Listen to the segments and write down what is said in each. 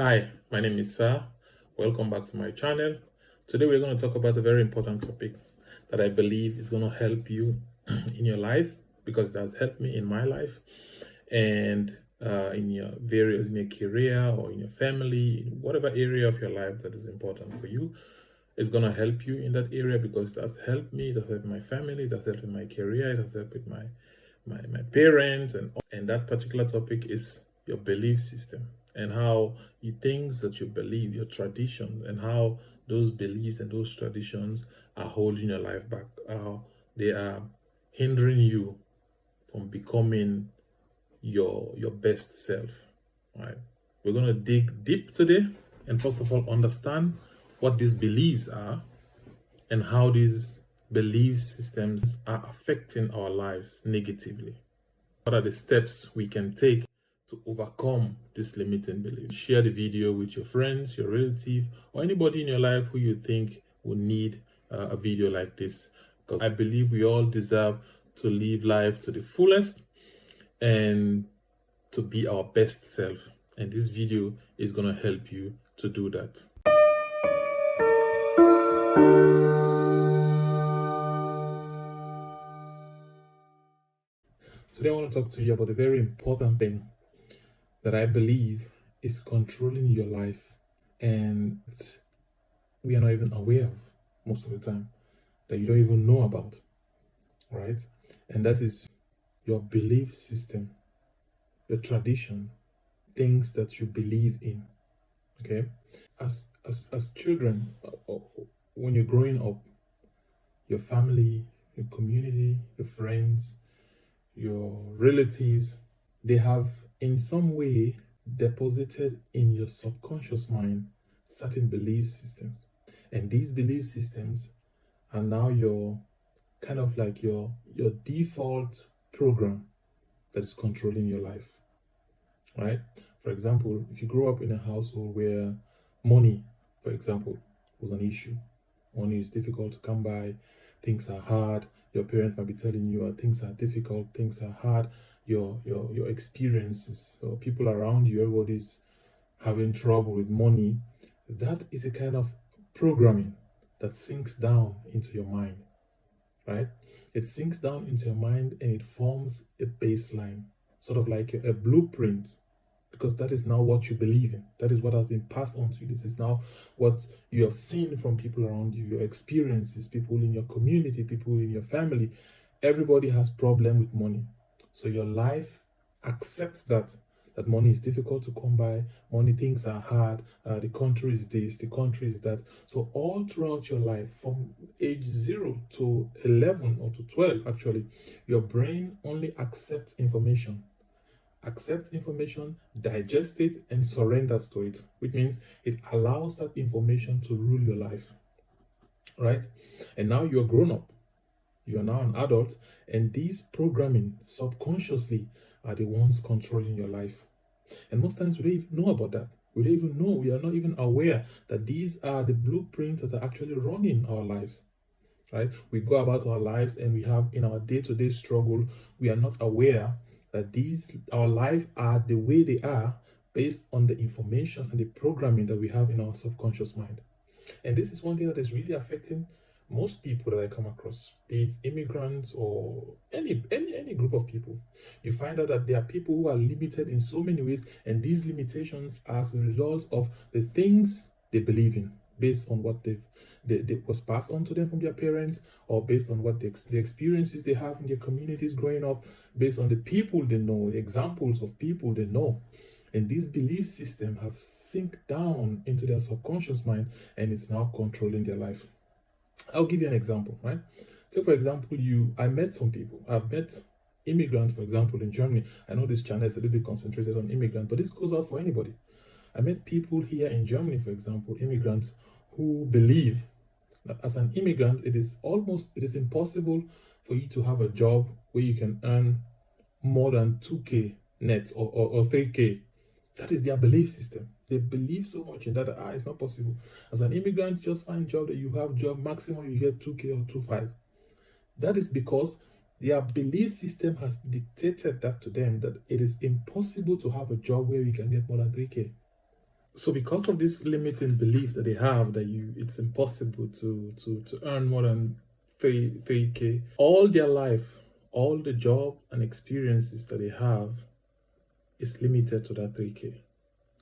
Hi, my name is Sir. Welcome back to my channel. Today we're going to talk about a very important topic that I believe is going to help you in your life because it has helped me in my life and in your career or in your family, in whatever area of your life that is important for you. It's going to help you in that area because it has helped me, it has helped my family, it has helped in my career, it has helped with my parents, and that particular topic is your belief system and how you things that you believe, your tradition, and how those beliefs and those traditions are holding your life back, how they are hindering you from becoming your best self. Right, we're going to dig deep today and first of all understand what these beliefs are and how these belief systems are affecting our lives negatively. What are the steps we can take to overcome this limiting belief? Share the video with your friends, your relative, or anybody in your life who you think will need a video like this. Because I believe we all deserve to live life to the fullest and to be our best self. And this video is going to help you to do that. Today I want to talk to you about a very important thing that I believe is controlling your life, and we are not even aware of most of the time, that you don't even know about, right? And that is your belief system, your tradition, things that you believe in. Okay, as children, when you're growing up, your family, your community, your friends, your relatives, they have in some way deposited in your subconscious mind certain belief systems. And these belief systems are now your kind of like your default program that is controlling your life, right? For example, if you grow up in a household where money, for example, was an issue, money is difficult to come by, things are hard, your parent might be telling you things are difficult, things are hard, your experiences or people around you, everybody's having trouble with money. That is a kind of programming that sinks down into your mind, right? It sinks down into your mind and it forms a baseline, sort of like a blueprint, because that is now what you believe in. That is what has been passed on to you. This is now what you have seen from people around you, your experiences, people in your community, people in your family. Everybody has problem with money. So your life accepts that money is difficult to come by, money things are hard, the country is this, the country is that. So all throughout your life, from age 0 to 11 or to 12 actually, your brain only accepts information, digests it, and surrenders to it, which means it allows that information to rule your life, right? And now you're grown up, you are now an adult, and these programming subconsciously are the ones controlling your life. And most times we don't even know about that. We don't even know, we are not even aware that these are the blueprints that are actually running our lives, right? We go about our lives and we have in our day-to-day struggle, we are not aware that these our life are the way they are based on the information and the programming that we have in our subconscious mind. And this is one thing that is really affecting most people that I come across, be it immigrants or any group of people. You find out that there are people who are limited in so many ways, and these limitations are as a result of the things they believe in, based on what they was passed on to them from their parents, or based on what the experiences they have in their communities growing up, based on the people they know, the examples of people they know. And these belief systems have sink down into their subconscious mind, and it's now controlling their life. I'll give you an example, right? Take for example, I met some people. I've met immigrants, for example, in Germany. I know this channel is a little bit concentrated on immigrants, but this goes out for anybody. I met people here in Germany, for example, immigrants who believe that as an immigrant, it is impossible for you to have a job where you can earn more than 2K net or 3K. That is their belief system. They believe so much in that, it's not possible. As an immigrant, just find job that you have job, maximum you get 2K or 2.5. That is because their belief system has dictated that to them, that it is impossible to have a job where you can get more than 3K. So because of this limiting belief that they have that it's impossible to earn more than 3k, all their life, all the job and experiences that they have is limited to that 3k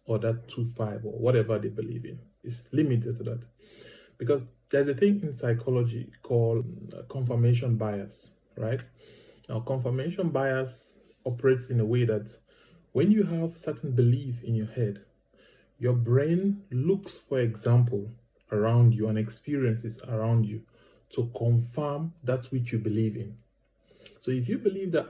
or that 2.5 or whatever they believe in. It's limited to that. Because there's a thing in psychology called confirmation bias, right? Now, confirmation bias operates in a way that when you have certain belief in your head, your brain looks for example around you and experiences around you to confirm that which you believe in. So if you believe that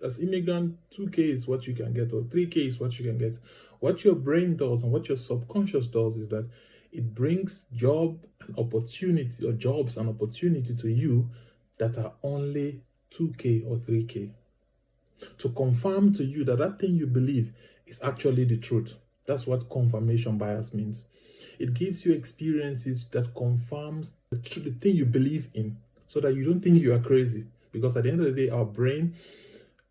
as immigrant, 2k is what you can get or 3k is what you can get, what your brain does and what your subconscious does is that it brings job and opportunity or jobs and opportunity to you that are only 2k or 3k to confirm to you that that thing you believe is actually the truth. That's what confirmation bias means. It gives you experiences that confirms the thing you believe in so that you don't think you are crazy. Because at the end of the day, our brain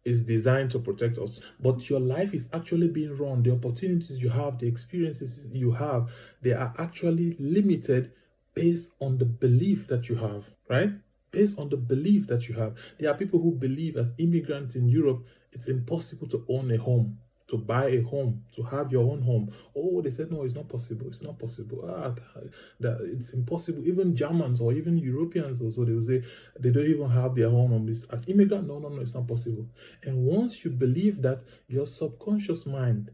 is designed to protect us, but your life is actually being run. The opportunities you have, the experiences you have, they are actually limited based on the belief that you have, right? Based on the belief that you have. There are people who believe as immigrants in Europe, it's impossible to own a home, to buy a home, to have your own home. Oh, they said, no, it's not possible. It's not possible. It's impossible. Even Germans or even Europeans also, they will say they don't even have their own home. As immigrant, no, it's not possible. And once you believe that, your subconscious mind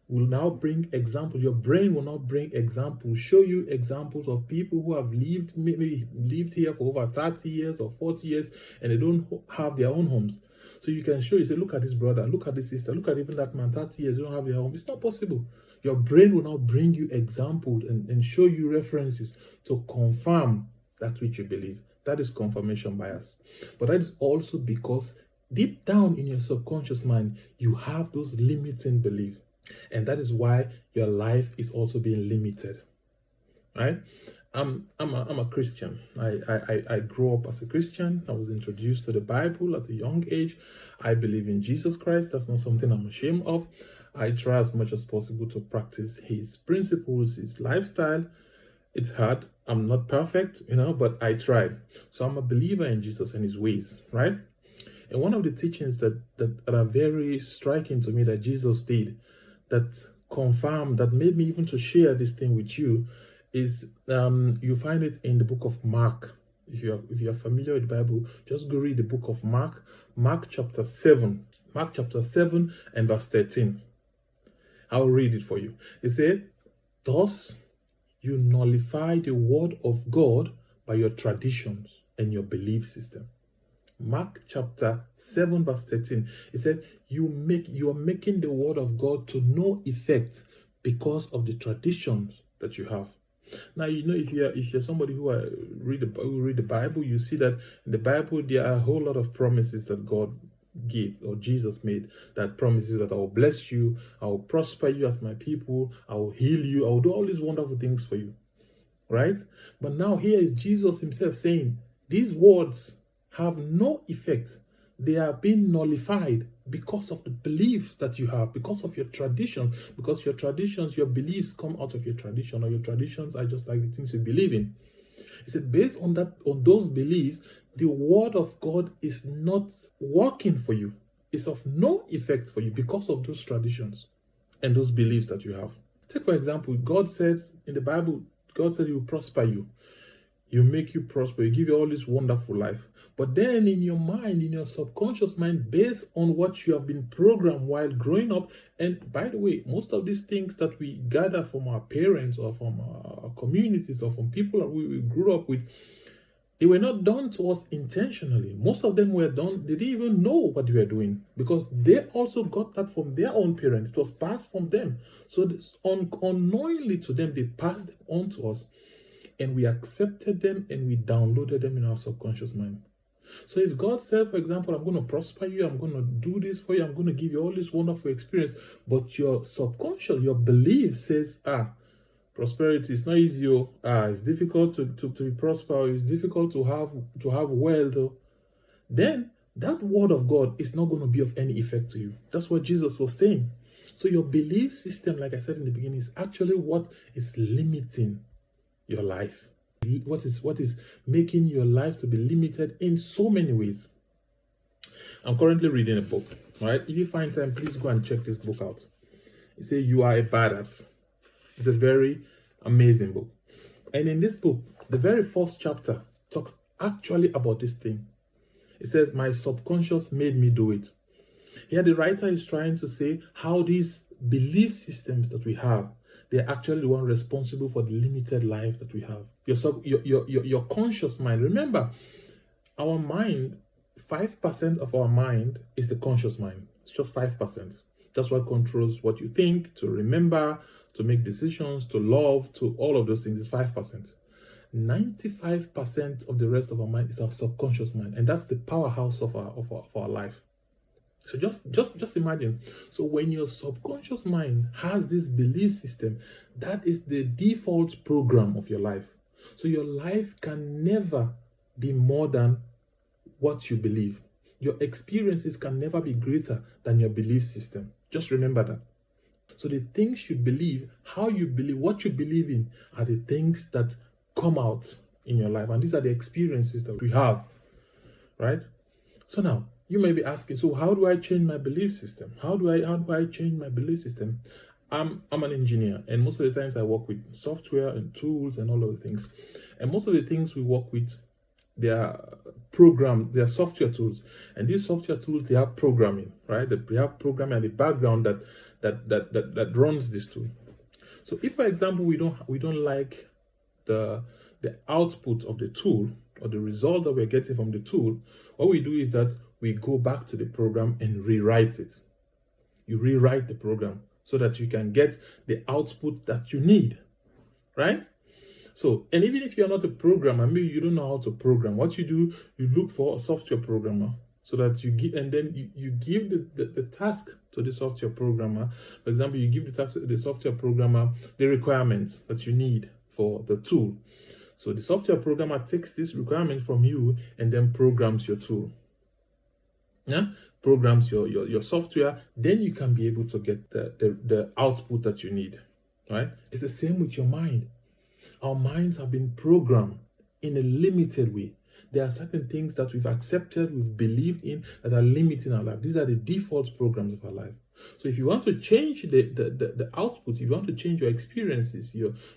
will now bring examples. Your brain will now bring examples, show you examples of people who have maybe lived here for over 30 years or 40 years, and they don't have their own homes. So you can show, you say, look at this brother, look at this sister, look at even that man, 30 years, they don't have their home. It's not possible. Your brain will now bring you examples and show you references to confirm that which you believe. That is confirmation bias. But that is also because deep down in your subconscious mind, you have those limiting beliefs. And that is why your life is also being limited, right? I'm a Christian. I grew up as a Christian. I was introduced to the Bible at a young age. I believe in Jesus Christ. That's not something I'm ashamed of. I try as much as possible to practice his principles, his lifestyle. It's hard. I'm not perfect, but I try. So I'm a believer in Jesus and his ways, right? And one of the teachings that are very striking to me that Jesus did, that confirmed, that made me even to share this thing with you, is you find it in the book of Mark. If you're familiar with the Bible, just go read the book of Mark. Mark chapter 7 and verse 13. I'll read it for you. It said, thus you nullify the word of God by your traditions and your belief system. Mark chapter 7 verse 13. It said, you are making the word of God to no effect because of the traditions that you have. Now, if you're somebody who read the Bible, you see that in the Bible there are a whole lot of promises that God gives or Jesus made, that promises that I will bless you, I will prosper you as my people, I will heal you, I will do all these wonderful things for you, right? But now here is Jesus himself saying these words have no effect. They are being nullified because of the beliefs that you have, because of your tradition, because your traditions, your beliefs come out of your tradition, or your traditions are just like the things you believe in. He said, based on those beliefs, the word of God is not working for you. It's of no effect for you because of those traditions and those beliefs that you have. Take, for example, God says in the Bible, God said he will prosper you. You make you prosper, you give you all this wonderful life. But then in your mind, in your subconscious mind, based on what you have been programmed while growing up, and by the way, most of these things that we gather from our parents or from our communities or from people that we grew up with, they were not done to us intentionally. Most of them were done, they didn't even know what they were doing because they also got that from their own parents. It was passed from them. So this, unknowingly to them, they passed them on to us. And we accepted them and we downloaded them in our subconscious mind. So if God said, for example, I'm going to prosper you, I'm going to do this for you, I'm going to give you all this wonderful experience, but your subconscious, your belief says, prosperity is not easy, it's difficult to be prosperous, it's difficult to have wealth, then that word of God is not going to be of any effect to you. That's what Jesus was saying. So your belief system, like I said in the beginning, is actually what is limiting your life. What is making your life to be limited in so many ways. I'm currently reading a book, right? If you find time, please go and check this book out. It says You Are a Badass. It's a very amazing book. And in this book, the very first chapter talks actually about this thing. It says, my subconscious made me do it. Here the writer is trying to say how these belief systems that we have, they're actually the one responsible for the limited life that we have. Your conscious mind. Remember, our mind, 5% of our mind is the conscious mind. It's just 5%. That's what controls what you think, to remember, to make decisions, to love, to all of those things. Is 5%. 95% of the rest of our mind is our subconscious mind, and that's the powerhouse of our life. So just imagine. So when your subconscious mind has this belief system, that is the default program of your life. So your life can never be more than what you believe. Your experiences can never be greater than your belief system. Just remember that. So the things you believe, how you believe, what you believe in are the things that come out in your life. And these are the experiences that we have, right? So now, you may be asking, so how do I change my belief system? How do I change my belief system? I'm an engineer, and most of the times I work with software and tools and all of the things. And most of the things we work with, they are programmed, they are software tools. And these software tools, they have programming, right? They have programming and the background that runs this tool. So if, for example, we don't like the output of the tool or the result that we're getting from the tool, what we do is that we go back to the program and rewrite it. You rewrite the program so that you can get the output that you need, right? So, and even if you're not a programmer, maybe you don't know how to program, what you do, you look for a software programmer so that you give, and then you give the task to the software programmer. For example, you give the task to the software programmer the requirements that you need for the tool. So the software programmer takes this requirement from you and then programs your tool. Yeah, programs your software, then you can be able to get the output that you need, right? It's the same with your mind. Our minds have been programmed in a limited way. There are certain things that we've accepted, we've believed in, that are limiting our life. These are the default programs of our life. So if you want to change the output, if you want to change your experiences,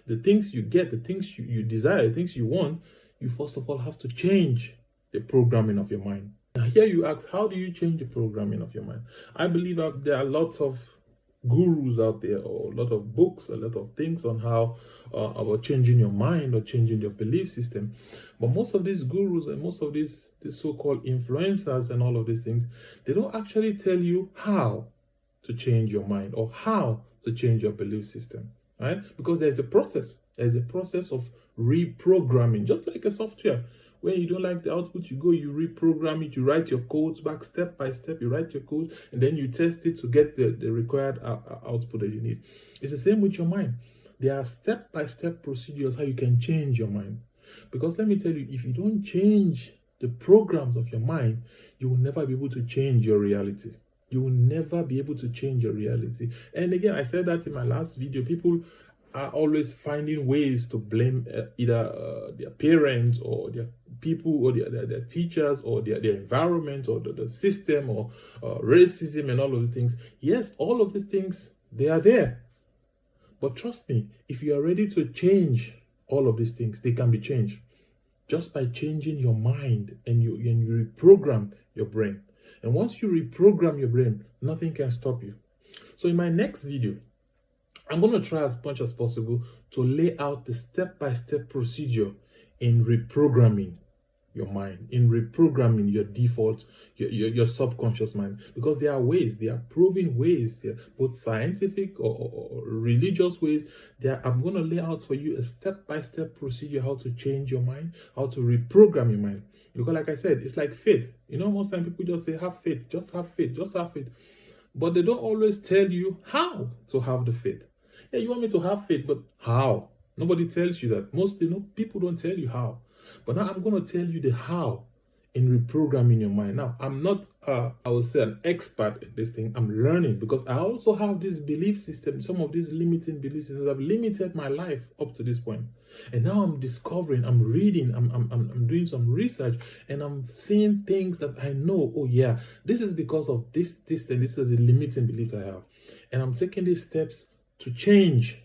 the things you get, the things you desire, the things you want, you first of all have to change the programming of your mind. Now here you ask, how do you change the programming of your mind? I believe that there are lots of gurus out there, or a lot of books, a lot of things on how about changing your mind or changing your belief system. But most of these gurus and most of these so-called influencers and all of these things, they don't actually tell you how to change your mind or how to change your belief system, right? Because there's a process. There's a process of reprogramming, just like a software. When you don't like the output, you go, you reprogram it, you write your codes back step by step, you write your code, and then you test it to get the required output that you need. It's the same with your mind. There are step-by-step procedures how you can change your mind. Because let me tell you, if you don't change the programs of your mind, you will never be able to change your reality. You will never be able to change your reality. And again, I said that in my last video, people are always finding ways to blame either their parents or their people or their teachers or their environment or the system or racism and all of the things. Yes, all of these things, they are there. But trust me, if you are ready to change all of these things, they can be changed just by changing your mind and you reprogram your brain. And once you reprogram your brain, nothing can stop you. So in my next video, I'm going to try as much as possible to lay out the step-by-step procedure in reprogramming your mind, in reprogramming your default, your subconscious mind. Because there are ways, there are proven ways, both scientific or religious ways. I'm going to lay out for you a step-by-step procedure how to change your mind, how to reprogram your mind. Because like I said, it's like faith. You know, most time people just say, have faith, just have faith, just have faith. But they don't always tell you how to have the faith. Yeah, you want me to have faith, but how? Nobody tells you that. People don't tell you how. But now I'm going to tell you the how. in reprogramming your mind. Now, I'm not, I would say, an expert in this thing. I'm learning because I also have this belief system. Some of these limiting belief systems have limited my life up to this point. And now I'm discovering, I'm reading, I'm doing some research, and I'm seeing things that I know, oh yeah, this is because of this, and this is the limiting belief I have. And I'm taking these steps to change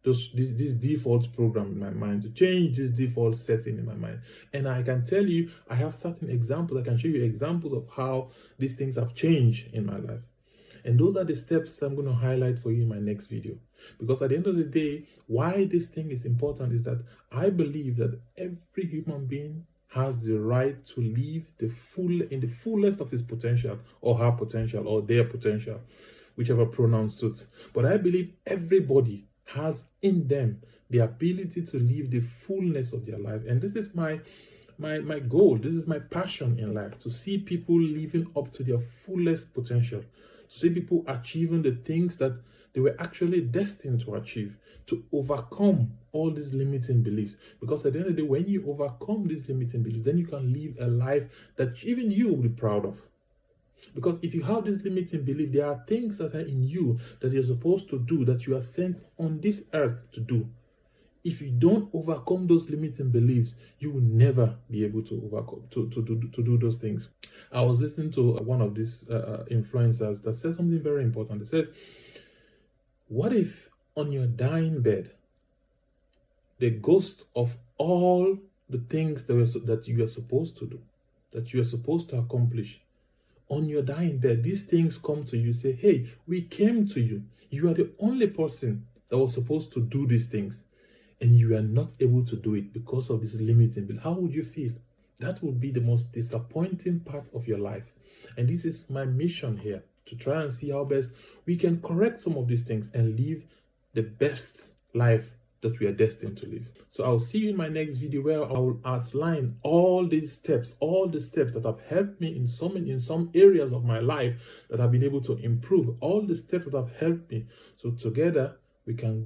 this default program in my mind, to change this default setting in my mind. And I can tell you, I have certain examples. I can show you examples of how these things have changed in my life. And those are the steps I'm going to highlight for you in my next video. Because at the end of the day, why this thing is important is that I believe that every human being has the right to live in the fullest of his potential, or her potential, or their potential, whichever pronoun suits. But I believe everybody has in them the ability to live the fullness of their life. And this is my goal. This is my passion in life, to see people living up to their fullest potential, to see people achieving the things that they were actually destined to achieve, to overcome all these limiting beliefs. Because at the end of the day, when you overcome these limiting beliefs, then you can live a life that even you will be proud of. Because if you have this limiting belief, there are things that are in you that you're supposed to do, that you are sent on this earth to do. If you don't overcome those limiting beliefs, you will never be able to overcome to do those things. I was listening to one of these influencers that said something very important. It says, what if on your dying bed, the ghost of all the things that you are supposed to do, that you are supposed to accomplish, on your dying bed, these things come to you, say, hey, we came to you. You are the only person that was supposed to do these things, and you are not able to do it because of this limiting belief. How would you feel? That would be the most disappointing part of your life. And this is my mission here, to try and see how best we can correct some of these things and live the best life that we are destined to live. So I'll see you in my next video, where I will outline all these steps, all the steps that have helped me in some areas of my life that I've been able to improve, all the steps that have helped me. So together we can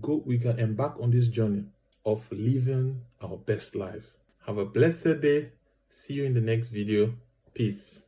embark on this journey of living our best lives. Have a blessed day. See you in the next video. Peace.